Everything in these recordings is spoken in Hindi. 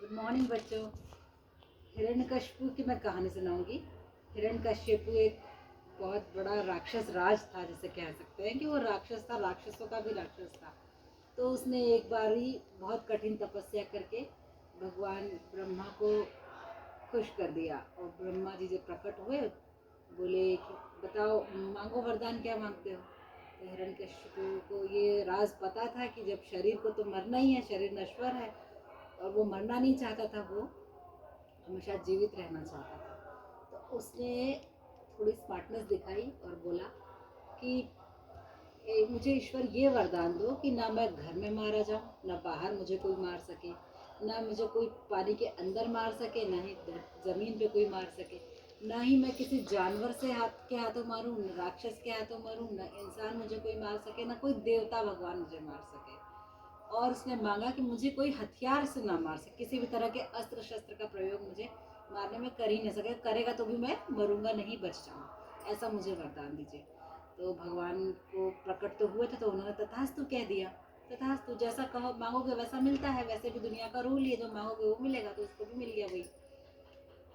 गुड मॉर्निंग बच्चों। हिरण्यकशिपु की मैं कहानी सुनाऊंगी। हिरण्यकशिपु एक बहुत बड़ा राक्षस राज था, जिसे कह सकते हैं कि वो राक्षस था, राक्षसों का भी राक्षस था। तो उसने एक बार ही बहुत कठिन तपस्या करके भगवान ब्रह्मा को खुश कर दिया। और ब्रह्मा जी जब प्रकट हुए बोले कि बताओ, मांगो वरदान, क्या मांगते हो। तो हिरण्यकशिपु को ये राज पता था कि जब शरीर को तो मरना ही है, शरीर नश्वर है और वो मरना नहीं चाहता था, वो हमेशा जीवित रहना चाहता था। तो उसने थोड़ी स्मार्टनेस दिखाई और बोला कि मुझे ईश्वर ये वरदान दो कि ना मैं घर में मारा जाऊं, ना बाहर मुझे कोई मार सके, ना मुझे कोई पानी के अंदर मार सके, ना ही ज़मीन पे कोई मार सके, ना ही मैं किसी जानवर से के हाथों मारूं, ना राक्षस के हाथों मारूं, ना इंसान मुझे कोई मार सके, ना कोई देवता भगवान मुझे मार सके। और उसने मांगा कि मुझे कोई हथियार से ना मार सके, किसी भी तरह के अस्त्र शस्त्र का प्रयोग मुझे मारने में कर ही नहीं सके, करेगा तो भी मैं मरूंगा नहीं, बच जाऊंगा, ऐसा मुझे वरदान दीजिए। तो भगवान को प्रकट तो हुए थे, तो उन्होंने तथास्तु कह दिया। तथास्तु, जैसा कहो मांगोगे वैसा मिलता है, वैसे भी दुनिया का रूल है, जो मांगोगे वो मिलेगा, तो उसको भी मिल गया वही।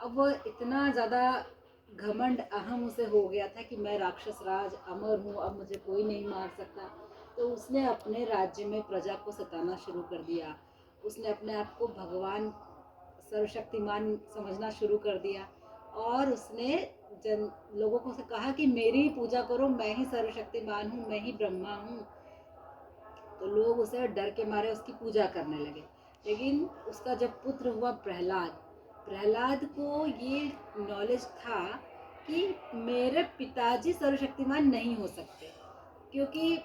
अब वो इतना ज़्यादा घमंड अहम उसे हो गया था कि मैं राक्षस राज अमर हूँ, अब मुझे कोई नहीं मार सकता। तो उसने अपने राज्य में प्रजा को सताना शुरू कर दिया। उसने अपने आप को भगवान सर्वशक्तिमान समझना शुरू कर दिया। और उसने लोगों को से कहा कि मेरी पूजा करो, मैं ही सर्वशक्तिमान हूँ, मैं ही ब्रह्मा हूँ। तो लोग उसे डर के मारे उसकी पूजा करने लगे। लेकिन उसका जब पुत्र हुआ प्रहलाद, प्रहलाद को ये नॉलेज था कि मेरे पिताजी सर्वशक्तिमान नहीं हो सकते, क्योंकि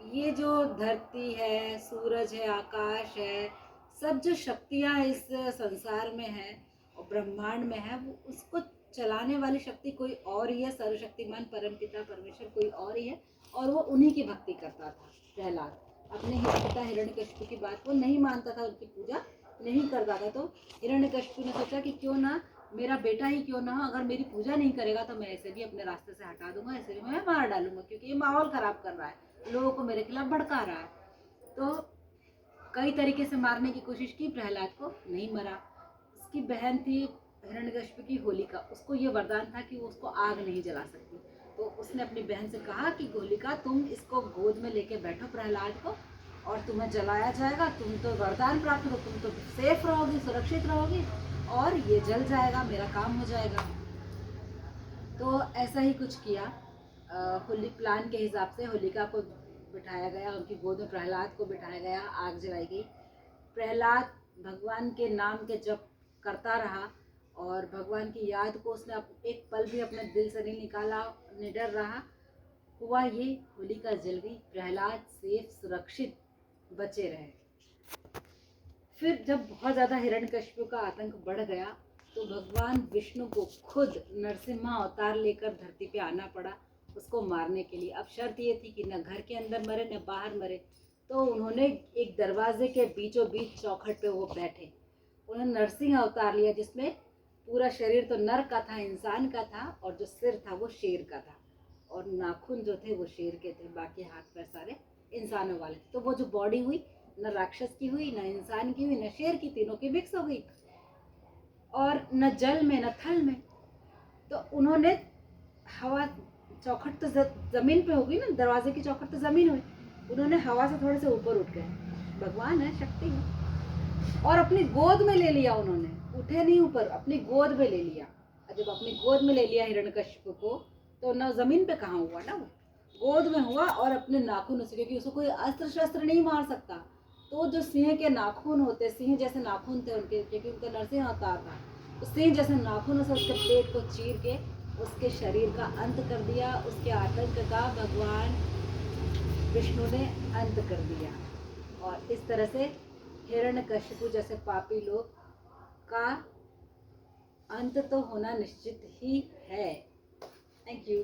ये जो धरती है, सूरज है, आकाश है, सब जो शक्तियाँ इस संसार में है और ब्रह्मांड में है, वो उसको चलाने वाली शक्ति कोई और ही है, सर्वशक्तिमान परमपिता परमेश्वर कोई और ही है। और वो उन्हीं की भक्ति करता था प्रहलाद। अपने पिता हिरण्यकशिपु की बात वो नहीं मानता था, उनकी पूजा नहीं करता था। तो हिरण्यकशिपु ने सोचा कि क्यों ना मेरा बेटा ही क्यों ना हो, अगर मेरी पूजा नहीं करेगा तो मैं ऐसे भी अपने रास्ते से हटा दूंगा, ऐसे भी मैं मार डालूंगा, क्योंकि ये माहौल खराब कर रहा है, लोगों को मेरे खिलाफ भड़का रहा है। तो कई तरीके से मारने की कोशिश की, प्रहलाद को नहीं मरा। उसकी बहन थी हिरण्यकशिपु की होलिका, उसको ये वरदान था कि वो उसको आग नहीं जला सकती। तो उसने अपनी बहन से कहा कि होलिका, तुम इसको गोद में लेके बैठो प्रहलाद को, और तुम्हें जलाया जाएगा, तुम तो वरदान प्राप्त हो, तुम तो सेफ रहोगी, सुरक्षित रहोगी, और ये जल जाएगा, मेरा काम हो जाएगा। तो ऐसा ही कुछ किया। होली प्लान के हिसाब से होलिका को बिठाया गया, उनकी गोद में प्रहलाद को बिठाया गया, आग जलाई गई। प्रहलाद भगवान के नाम के जप करता रहा और भगवान की याद को उसने एक पल भी अपने दिल से नहीं निकाला, निडर रहा। हुआ ये, होलिका जल गई, प्रहलाद सेफ सुरक्षित बचे रहे। फिर जब बहुत ज़्यादा हिरण्यकशिपु का आतंक बढ़ गया, तो भगवान विष्णु को खुद नरसिम्हा अवतार लेकर धरती पे आना पड़ा उसको मारने के लिए। अब शर्त ये थी कि न घर के अंदर मरे न बाहर मरे। तो उन्होंने एक दरवाजे के बीचों बीच चौखट पे वो बैठे, उन्होंने नरसिंह अवतार लिया, जिसमें पूरा शरीर तो नर का था, इंसान का था, और जो सिर था वो शेर का था, और नाखून जो थे वो शेर के थे, बाकी हाथ पैर सारे इंसानों वाले थे। तो वो जो बॉडी हुई, न राक्षस की हुई, न इंसान की हुई, न शेर की, तीनों की मिक्स हो गई, और न जल में न थल में। तो उन्होंने हवा, चौखट तो जमीन पे होगी ना, दरवाजे की चौखट तो जमीन हुई, उन्होंने हवा से थोड़े से ऊपर उठ गए, भगवान है, शक्ति है, और अपनी गोद में ले लिया उन्होंने, उठे नहीं ऊपर, अपनी गोद में ले लिया। जब अपनी गोद में ले लिया हिरण्यकशिपु को, तो न जमीन पे कहाँ हुआ ना, वो गोद में हुआ, और अपने नाखून से, क्योंकि उसको कोई अस्त्र शस्त्र नहीं मार सकता, तो जो सिंह के नाखून होते, सिंह जैसे नाखून थे उनके, क्योंकि उनका नरसिंह अवतार था, तो सिंह जैसे नाखून से उसके पेट को चीर के उसके शरीर का अंत कर दिया। उसके आतंक का भगवान विष्णु ने अंत कर दिया। और इस तरह से हिरण्यकशिपु जैसे पापी लोग का अंत तो होना निश्चित ही है। Thank you.